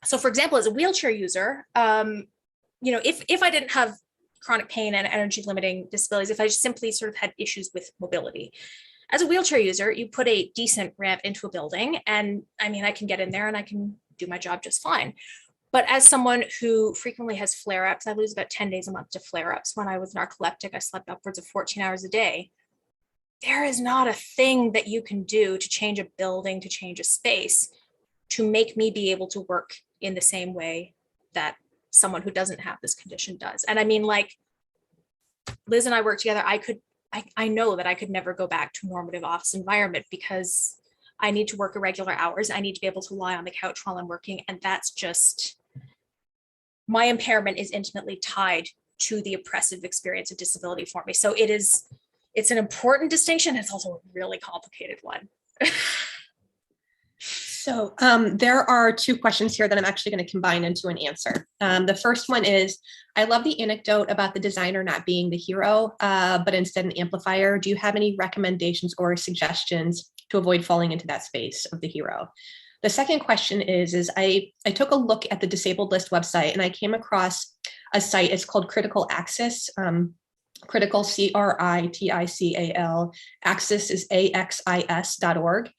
So for example, as a wheelchair user, if I didn't have chronic pain and energy limiting disabilities, if I just simply sort of had issues with mobility, as a wheelchair user, you put a decent ramp into a building, and I mean, I can get in there and I can do my job just fine. But as someone who frequently has flare-ups, I lose about 10 days a month to flare-ups. When I was narcoleptic, I slept upwards of 14 hours a day. There is not a thing that you can do to change a building, to change a space, to make me be able to work in the same way that someone who doesn't have this condition does. And I mean, like, Liz and I work together. I know that I could never go back to a normative office environment because I need to work irregular hours. I need to be able to lie on the couch while I'm working. And that's just, my impairment is intimately tied to the oppressive experience of disability for me. So it's an important distinction. It's also a really complicated one. So there are two questions here that I'm actually going to combine into an answer. The first one is, I love the anecdote about the designer not being the hero, but instead an amplifier. Do you have any recommendations or suggestions to avoid falling into that space of the hero? The second question is I took a look at the Disabled List website and I came across a site. It's called Critical Access. Critical, CRITICAL, Access is AXIS.org.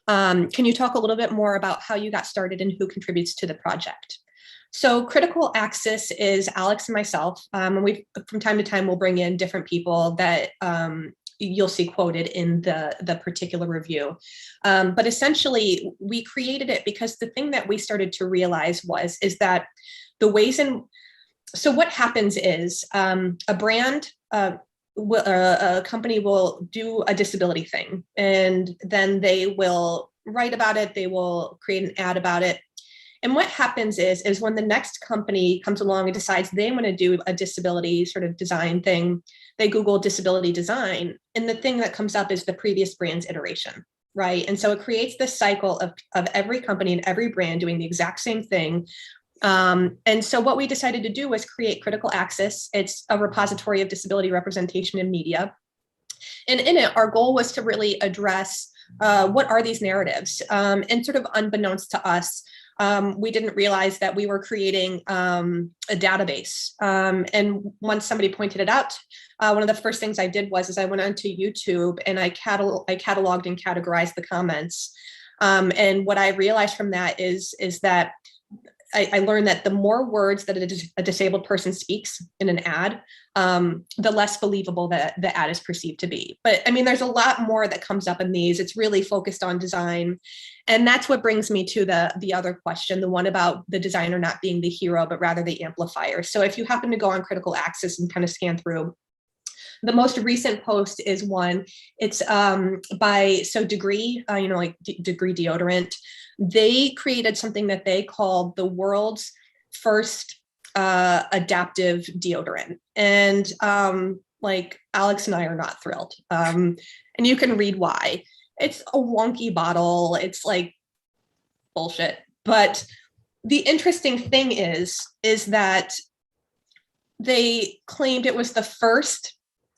Can you talk a little bit more about how you got started and who contributes to the project? So Critical Access is Alex and myself. And we, from time to time, we'll bring in different people that you'll see quoted in the particular review. But essentially, we created it because the thing that we started to realize is that the ways in, so what happens is a brand, a company will do a disability thing, and then they will write about it. They will create an ad about it. And what happens is when the next company comes along and decides they want to do a disability sort of design thing, they Google disability design, and the thing that comes up is the previous brand's iteration, right? And so it creates this cycle of every company and every brand doing the exact same thing. And so what we decided to do was create Critical Access. It's a repository of disability representation in media. And in it, our goal was to really address what are these narratives? And sort of unbeknownst to us, we didn't realize that we were creating a database. And once somebody pointed it out, one of the first things I did was I went onto YouTube and I cataloged and categorized the comments. And what I realized from that is that I learned that the more words that a disabled person speaks in an ad, the less believable that the ad is perceived to be. But I mean, there's a lot more that comes up in these. It's really focused on design. And that's what brings me to the other question, the one about the designer not being the hero, but rather the amplifier. So if you happen to go on Critical Access and kind of scan through, the most recent post is one, it's by Degree, like Degree deodorant. They created something that they called the world's first adaptive deodorant. And like Alex and I are not thrilled. And you can read why. It's a wonky bottle. It's like bullshit. But the interesting thing is that they claimed it was the first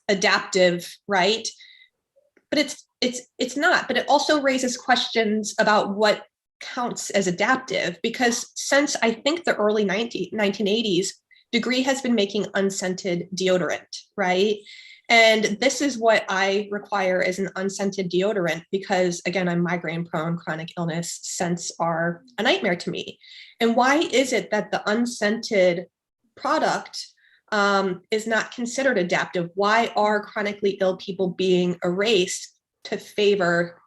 adaptive, right? But it's not. But it also raises questions about what counts as adaptive, because since I think the early 1980s, Degree has been making unscented deodorant, right? And this is what I require as an unscented deodorant, because again, I'm migraine prone, chronic illness, scents are a nightmare to me. And why is it that the unscented product is not considered adaptive? Why are chronically ill people being erased to favor,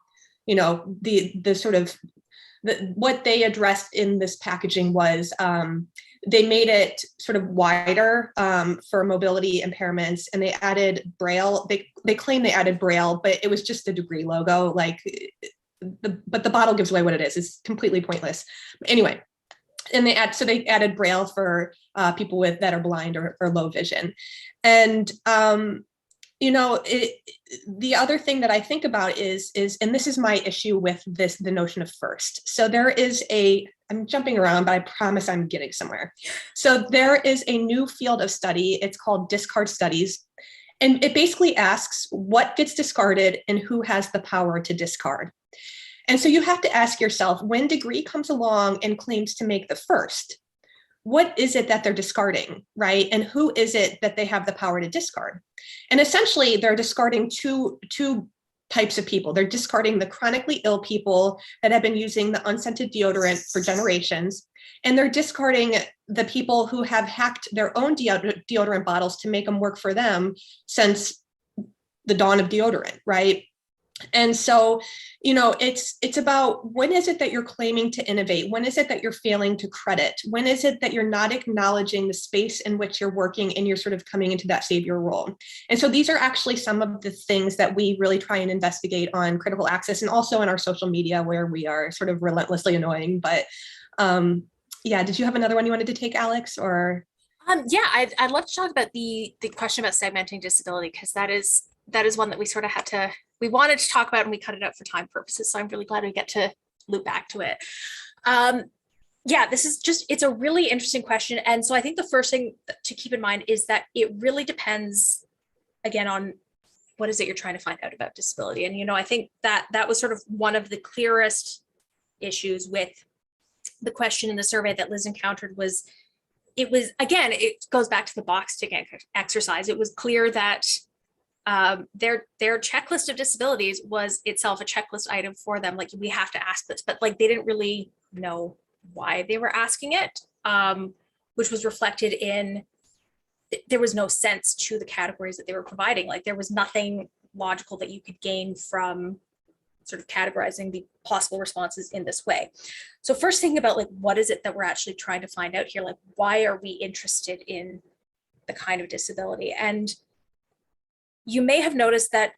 the sort of what they addressed in this packaging was they made it sort of wider for mobility impairments, and they added Braille. They claim they added Braille, but it was just a Degree logo. But the bottle gives away what it is. It's completely pointless. Anyway, and they added Braille for people that are blind or low vision. And The other thing that I think about is, and this is my issue with the notion of first. So there is I'm jumping around, but I promise I'm getting somewhere. So there is a new field of study. It's called discard studies. And it basically asks what gets discarded and who has the power to discard. And so you have to ask yourself, when degree comes along and claims to make the first, what is it that they're discarding, right? And who is it that they have the power to discard? And essentially, they're discarding two types of people. They're discarding the chronically ill people that have been using the unscented deodorant for generations. And they're discarding the people who have hacked their own deodorant bottles to make them work for them since the dawn of deodorant, right? And so, it's about, when is it that you're claiming to innovate? When is it that you're failing to credit? When is it that you're not acknowledging the space in which you're working and you're sort of coming into that savior role? And so these are actually some of the things that we really try and investigate on Critical Access, and also in our social media, where we are sort of relentlessly annoying. But yeah, did you have another one you wanted to take, Alex? Or yeah, I'd love to talk about the question about segmenting disability, because that is one that we sort of we wanted to talk about and we cut it out for time purposes. So I'm really glad we get to loop back to it. Yeah, it's a really interesting question. And so I think the first thing to keep in mind is that it really depends, again, on what is it you're trying to find out about disability. And, I think that was sort of one of the clearest issues with the question in the survey that Liz encountered it goes back to the box ticking exercise. It was clear that their checklist of disabilities was itself a checklist item for them. Like, we have to ask this, but like, they didn't really know why they were asking it, which was reflected in, there was no sense to the categories that they were providing. Like, there was nothing logical that you could gain from sort of categorizing the possible responses in this way. So first, thinking about like, what is it that we're actually trying to find out here? Like, why are we interested in the kind of disability? And you may have noticed that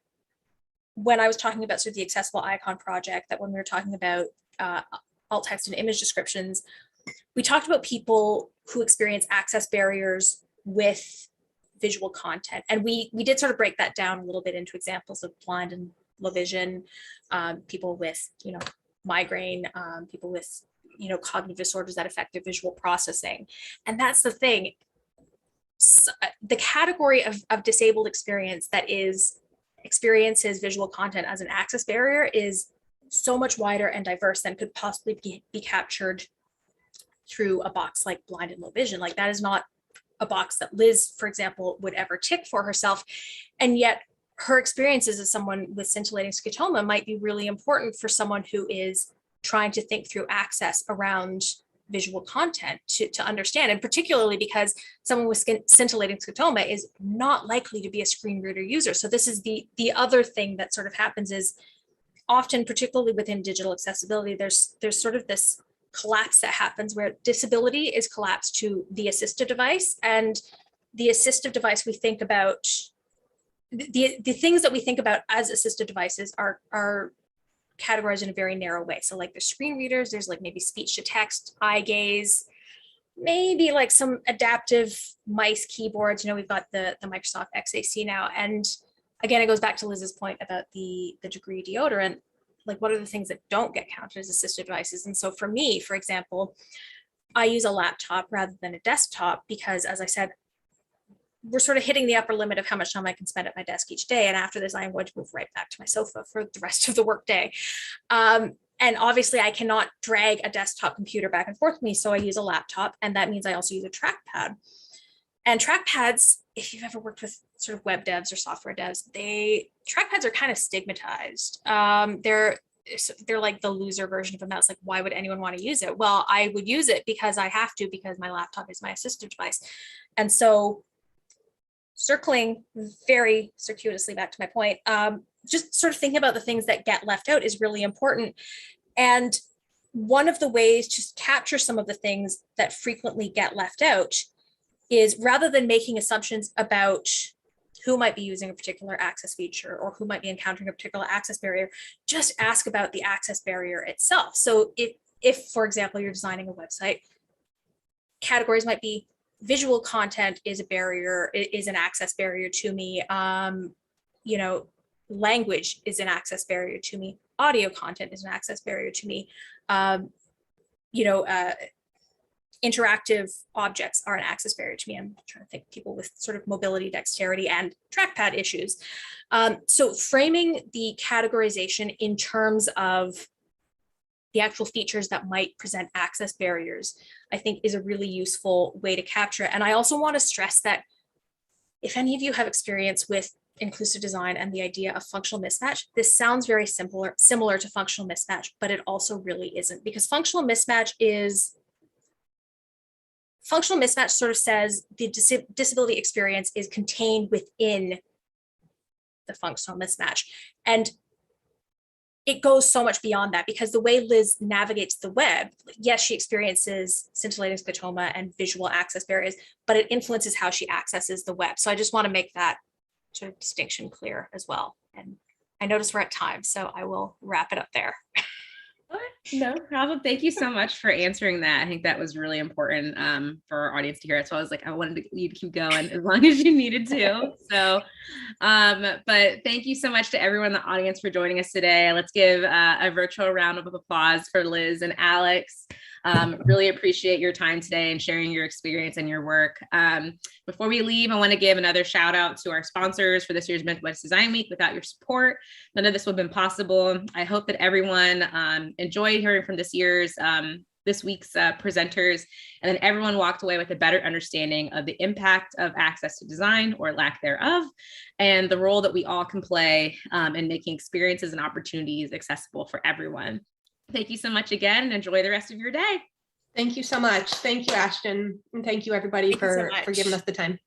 when I was talking about sort of the Accessible Icon project, that when we were talking about alt text and image descriptions, we talked about people who experience access barriers with visual content. And we did sort of break that down a little bit into examples of blind and low vision, people with, migraine, people with, cognitive disorders that affect their visual processing. And that's the thing. The category of disabled experience that experiences visual content as an access barrier is so much wider and diverse than could possibly be captured through a box like blind and low vision. Like, that is not a box that Liz, for example, would ever tick for herself. And yet her experiences as someone with scintillating scotoma might be really important for someone who is trying to think through access around visual content to understand, and particularly because someone with scintillating scotoma is not likely to be a screen reader user. So this is the other thing that sort of happens is, often, particularly within digital accessibility, there's sort of this collapse that happens where disability is collapsed to the assistive device, and the assistive device we think about, the things that we think about as assistive devices are categorized in a very narrow way. So like, there's screen readers, there's like maybe speech to text, eye gaze, maybe like some adaptive mice keyboards. We've got the Microsoft XAC now. And again, it goes back to Liz's point about the degree deodorant. Like, what are the things that don't get counted as assistive devices? And so for me, for example, I use a laptop rather than a desktop because, as I said, we're sort of hitting the upper limit of how much time I can spend at my desk each day. And after this, I am going to move right back to my sofa for the rest of the workday. And obviously I cannot drag a desktop computer back and forth with me. So I use a laptop, and that means I also use a trackpad. And trackpads, if you've ever worked with sort of web devs or software devs, trackpads are kind of stigmatized. They're like the loser version of a mouse. Like, why would anyone want to use it? Well, I would use it because I have to, because my laptop is my assistive device. And so, circling very circuitously back to my point, just sort of thinking about the things that get left out is really important. And one of the ways to capture some of the things that frequently get left out is, rather than making assumptions about who might be using a particular access feature or who might be encountering a particular access barrier, just ask about the access barrier itself. So if for example, you're designing a website, categories might be, visual content is a barrier, is an access barrier to me. language is an access barrier to me. Audio content is an access barrier to me. Interactive objects are an access barrier to me. I'm trying to think of people with sort of mobility, dexterity, and trackpad issues. So framing the categorization in terms of the actual features that might present access barriers, I think is a really useful way to capture it. And I also want to stress that if any of you have experience with inclusive design and the idea of functional mismatch, this sounds very similar to functional mismatch, but it also really isn't, because functional mismatch sort of says the disability experience is contained within the functional mismatch. And it goes so much beyond that, because the way Liz navigates the web, yes, she experiences scintillating scotoma and visual access barriers, but it influences how she accesses the web. So I just want to make that sort of distinction clear as well. And I notice we're at time, so I will wrap it up there. No problem. Thank you so much for answering that. I think that was really important for our audience to hear it. So I was like, I wanted you to keep going as long as you needed to. So, but thank you so much to everyone in the audience for joining us today. Let's give a virtual round of applause for Liz and Alex. Really appreciate your time today and sharing your experience and your work. Before we leave, I want to give another shout out to our sponsors for this year's Midwest Design Week. Without your support, none of this would have been possible. I hope that everyone enjoyed hearing from this week's presenters, and then everyone walked away with a better understanding of the impact of access to design, or lack thereof, and the role that we all can play in making experiences and opportunities accessible for everyone. Thank you so much again, and enjoy the rest of your day. Thank you so much. Thank you, Ashton. And thank you, everybody, for giving us the time.